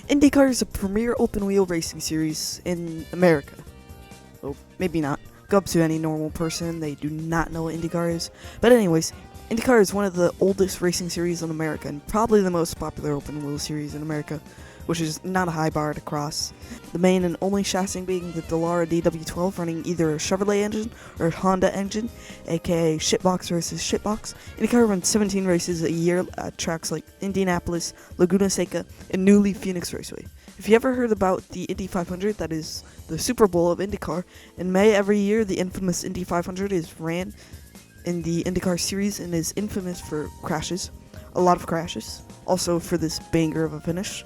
IndyCar is a premier open-wheel racing series in America. Well, maybe not. Go up to any normal person, they do not know what IndyCar is. But anyways, IndyCar is one of the oldest racing series in America and probably the most popular open-wheel series in America, which is not a high bar to cross. The main and only chassis being the Dallara DW12 running either a Chevrolet engine or a Honda engine, aka shitbox versus shitbox. IndyCar runs 17 races a year at tracks like Indianapolis, Laguna Seca, and newly Phoenix Raceway. If you ever heard about the Indy 500, that is the Super Bowl of IndyCar, in May every year the infamous Indy 500 is ran in the IndyCar series and is infamous for crashes. A lot of crashes. Also for this banger of a finish.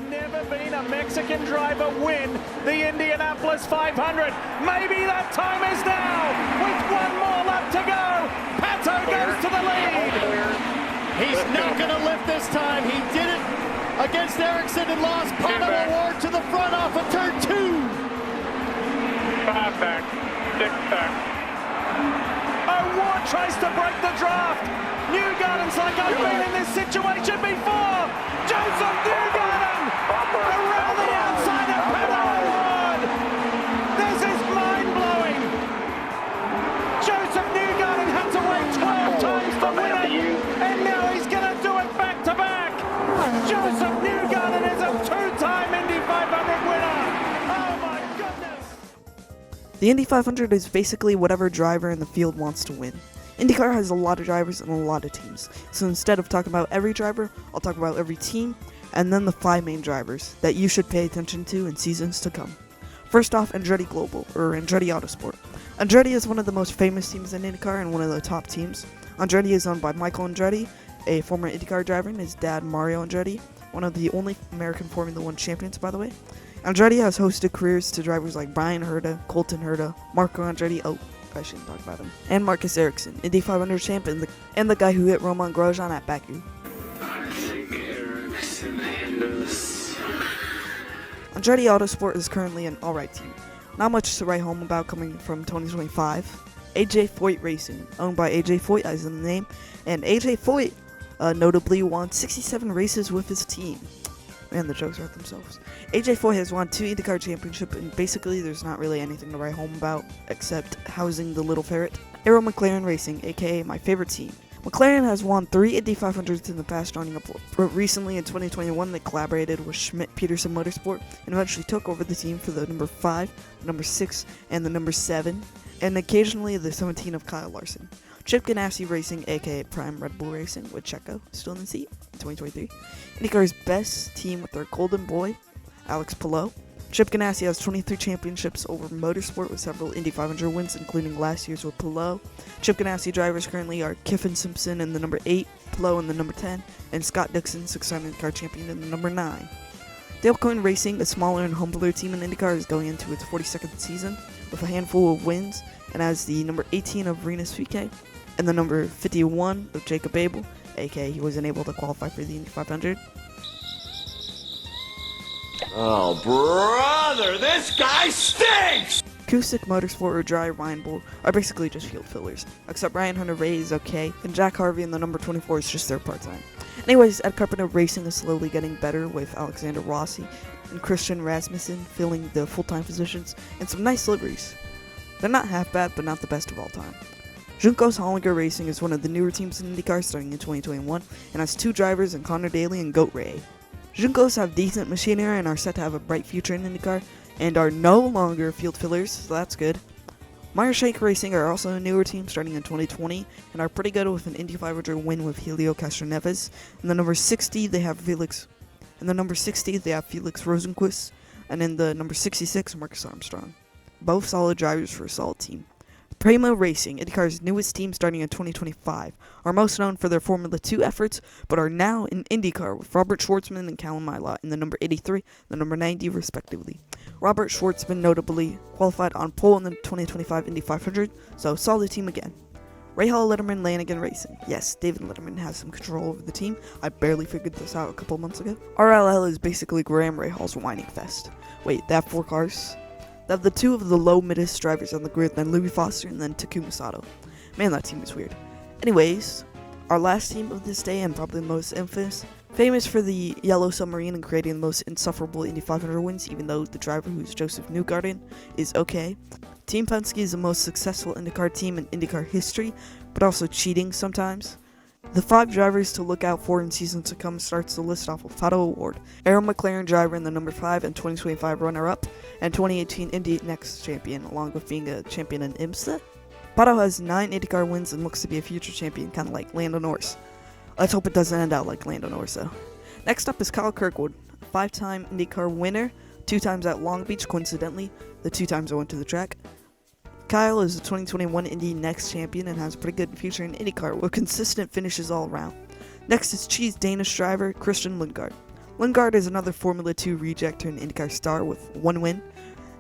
Never been a Mexican driver win the Indianapolis 500. Maybe that time is now. With one more lap to go, Pato goes to the lead. He's not going to lift this time. He did it against Ericsson and lost Pato Award to the front off of turn 2. 5 back, 6 back. Award tries to break the draft. Newgarden's like, I've been in this situation before. Joseph Newgarden around the outside of Pato Award. This is mind-blowing. Joseph Newgarden had to wait 12 times to win it, and now he's going to do it back-to-back. Joseph Newgarden is a two-time Indy 500 winner. Oh my goodness. The Indy 500 is basically whatever driver in the field wants to win. IndyCar has a lot of drivers and a lot of teams, so instead of talking about every driver, I'll talk about every team, and then the 5 main drivers that you should pay attention to in seasons to come. First off, Andretti Global, or Andretti Autosport. Andretti is one of the most famous teams in IndyCar and one of the top teams. Andretti is owned by Michael Andretti, a former IndyCar driver, and his dad Mario Andretti, one of the only American Formula 1 champions, by the way. Andretti has hosted careers to drivers like Brian Herta, Colton Herta, Marco Andretti, I shouldn't talk about him, and Marcus Ericsson, Indy 500 champ, and the guy who hit Romain Grosjean at Baku. Andretti Autosport is currently an alright team. Not much to write home about coming from 2025. AJ Foyt Racing, owned by AJ Foyt as in the name, and AJ Foyt notably won 67 races with his team. Man, the jokes write themselves. AJ Foyt has won 2 IndyCar championships, and basically there's not really anything to write home about, except housing the little ferret. Arrow McLaren Racing, aka my favorite team. McLaren has won 3 Indy 500s in the past, joining up recently in 2021 they collaborated with Schmidt-Peterson Motorsport, and eventually took over the team for the number 5, number 6, and the number 7, and occasionally the 17 of Kyle Larson. Chip Ganassi Racing, aka Prime Red Bull Racing, with Checo still in the seat in 2023. IndyCar's best team with their golden boy, Alex Palou. Chip Ganassi has 23 championships over motorsport with several Indy 500 wins, including last year's with Palou. Chip Ganassi drivers currently are Kiffin Simpson in the number 8, Palou in the number 10, and Scott Dixon, 6-time IndyCar champion, in the number 9. Dale Coyne Racing, a smaller and humbler team in IndyCar, is going into its 42nd season with a handful of wins, and has the number 18 of Rinus VeeKay and the number 51 of Jacob Abel, aka he wasn't able to qualify for the Indy 500. Oh, brother, this guy stinks! Cusick Motorsport or Dry Ryan Bull are basically just field fillers, except Ryan Hunter-Reay is okay, and Jack Harvey in the number 24 is just there part-time. Anyways, Ed Carpenter Racing is slowly getting better with Alexander Rossi and Christian Rasmussen filling the full-time positions, and some nice liveries. They're not half bad, but not the best of all time. Juncos Hollinger Racing is one of the newer teams in IndyCar starting in 2021, and has 2 drivers in Connor Daly and Goat Ray. Juncos have decent machinery and are set to have a bright future in IndyCar, and are no longer field fillers, so that's good. Meyershank Racing are also a newer team starting in 2020, and are pretty good with an Indy 500 win with Helio Castroneves. In the number 60, they have Felix Rosenquist, and in the number 66, Marcus Armstrong. Both solid drivers for a solid team. Primo Racing, IndyCar's newest team starting in 2025, are most known for their Formula 2 efforts, but are now in IndyCar with Robert Schwartzman and Callum Ilott in the number 83 and the number 90 respectively. Robert Schwartzman notably qualified on pole in the 2025 Indy 500, so solid team again. Rahal Letterman Lanigan Racing. Yes, David Letterman has some control over the team. I barely figured this out a couple months ago. RLL is basically Graham Rahal's whining fest. Wait, they have 4 cars? They have the 2 of the low-middest drivers on the grid, then Louis Foster and then Takuma Sato. Man, that team is weird. Anyways, our last team of this day, and probably the most infamous, Famous for the yellow submarine and creating the most insufferable Indy 500 wins, even though the driver, who's Joseph Newgarden, is okay. Team Penske is the most successful IndyCar team in IndyCar history, but also cheating sometimes. The 5 drivers to look out for in seasons to come starts the list off with Pato O'Ward, Aaron McLaren driver in the number 5 and 2025 runner-up, and 2018 Indy Next champion, along with being a champion in IMSA. Pato has 9 IndyCar wins and looks to be a future champion, kind of like Lando Norris. Let's hope it doesn't end out like Lando Norris, though. Next up is Kyle Kirkwood, 5-time IndyCar winner, 2 times at Long Beach, coincidentally, the 2 times I went to the track. Kyle is the 2021 Indy Next champion and has a pretty good future in IndyCar with consistent finishes all around. Next is Cheese Danish driver Christian Lundgaard. Lundgaard is another Formula 2 reject turned IndyCar star with 1 win,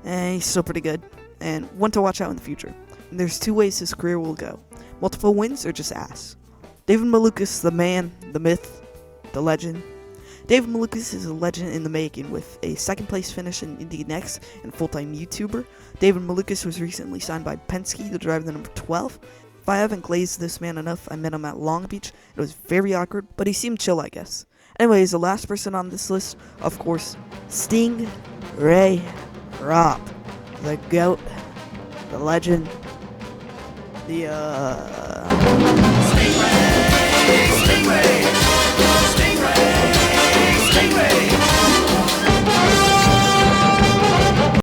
and he's still pretty good, and one to watch out in the future. And there's 2 ways his career will go: multiple wins or just ass. David Malukas, the man, the myth, the legend. David Malukas is a legend in the making with a 2nd place finish in Indy Next and full-time YouTuber. David Malukas was recently signed by Penske to drive the number 12. If I haven't glazed this man enough, I met him at Long Beach. It was very awkward, but he seemed chill, I guess. Anyways, the last person on this list, of course, Sting Ray Robb. The GOAT, the legend, the Stingray!